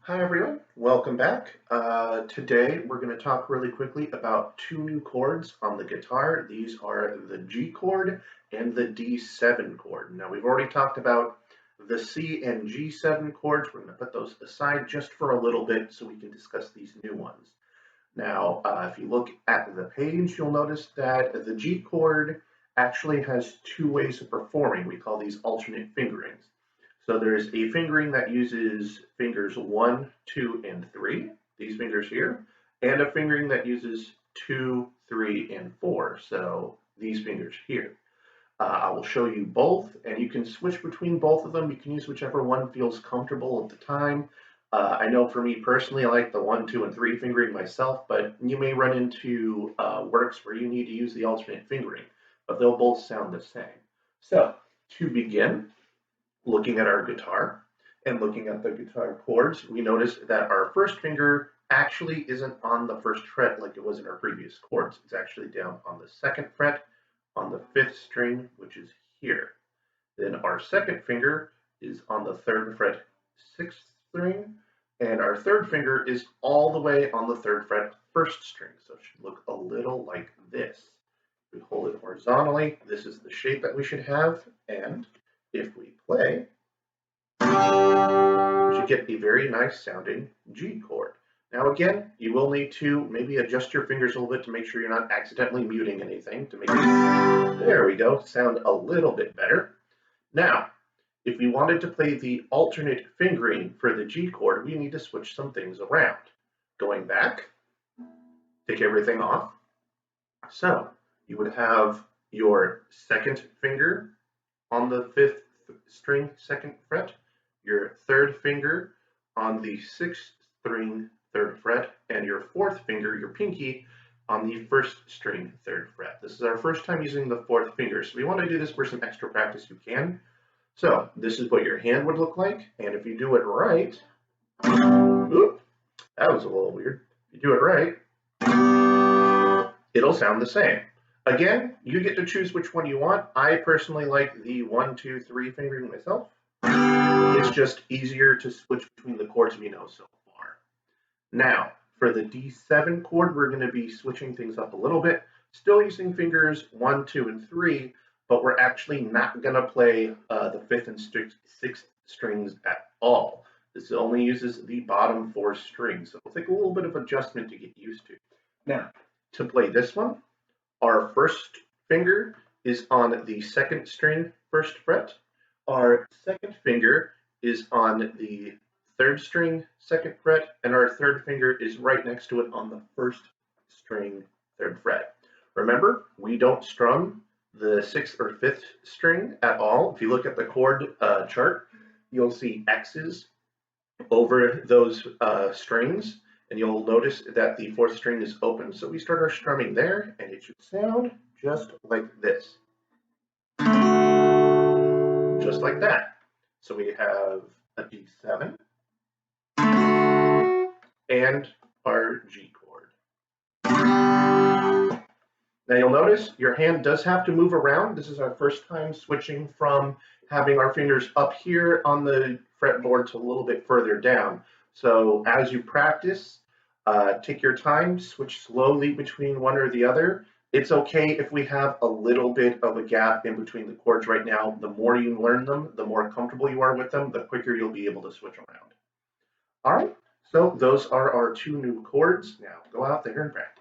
Hi everyone, welcome back. Today we're going to talk really quickly about two new chords on the guitar. These are the G chord and the D7 chord. Now we've already talked about the C and G7 chords. We're going to put those aside just for a little bit so we can discuss these new ones. Now if you look at the page, you'll notice that the G chord actually has two ways of performing. We call these alternate fingerings. So there's a fingering that uses fingers 1, 2, and 3, these fingers here, and a fingering that uses 2, 3, and 4, so these fingers here. I will show you both, and you can switch between both of them. You can use whichever one feels comfortable at the time. I know for me personally, I like the 1, 2, and 3 fingering myself, but you may run into works where you need to use the alternate fingering, but they'll both sound the same. So, to begin, looking at our guitar and looking at the guitar chords, we notice that our first finger actually isn't on the first fret like it was in our previous chords. It's actually down on the second fret on the 5th string, which is here. Then our second finger is on the 3rd fret, 6th string, and our third finger is all the way on the 3rd fret, 1st string. So it should look a little like this. We hold it horizontally. This is the shape that we should have, and if we play, we should get a very nice sounding G chord. Now again, you will need to maybe adjust your fingers a little bit to make sure you're not accidentally muting anything to make it, there we go, sound a little bit better. Now, if we wanted to play the alternate fingering for the G chord, we need to switch some things around. Going back, take everything off. So you would have your second finger on the 5th string, 2nd fret, your third finger on the 6th string, 3rd fret, and your fourth finger, your pinky, on the 1st string, 3rd fret. This is our first time using the 4th finger, so we want to do this for some extra practice you can. So this is what your hand would look like, and if you do it right, oops, that was a little weird. If you do it right, it'll sound the same. Again, you get to choose which one you want. I personally like the 1, 2, 3 fingering myself. It's just easier to switch between the chords we know so far. Now, for the D7 chord, we're going to be switching things up a little bit. Still using fingers 1, 2, and 3, but we're actually not going to play the 5th and 6th strings at all. This only uses the bottom 4 strings, so it'll take a little bit of adjustment to get used to. Now, to play this one, our first finger is on the 2nd string, 1st fret. Our second finger is on the 3rd string, 2nd fret, and our third finger is right next to it on the 1st string, 3rd fret. Remember, we don't strum the 6th or 5th string at all. If you look at the chord chart, you'll see X's over those strings, and you'll notice that the 4th string is open. So we start our strumming there, and it should sound just like this. Just like that. So we have a D7 and our G chord. Now you'll notice your hand does have to move around. This is our first time switching from having our fingers up here on the fretboard to a little bit further down. So as you practice, take your time, switch slowly between one or the other. It's okay if we have a little bit of a gap in between the chords right now. The more you learn them, the more comfortable you are with them, the quicker you'll be able to switch around. All right, so those are our two new chords. Now go out there and practice.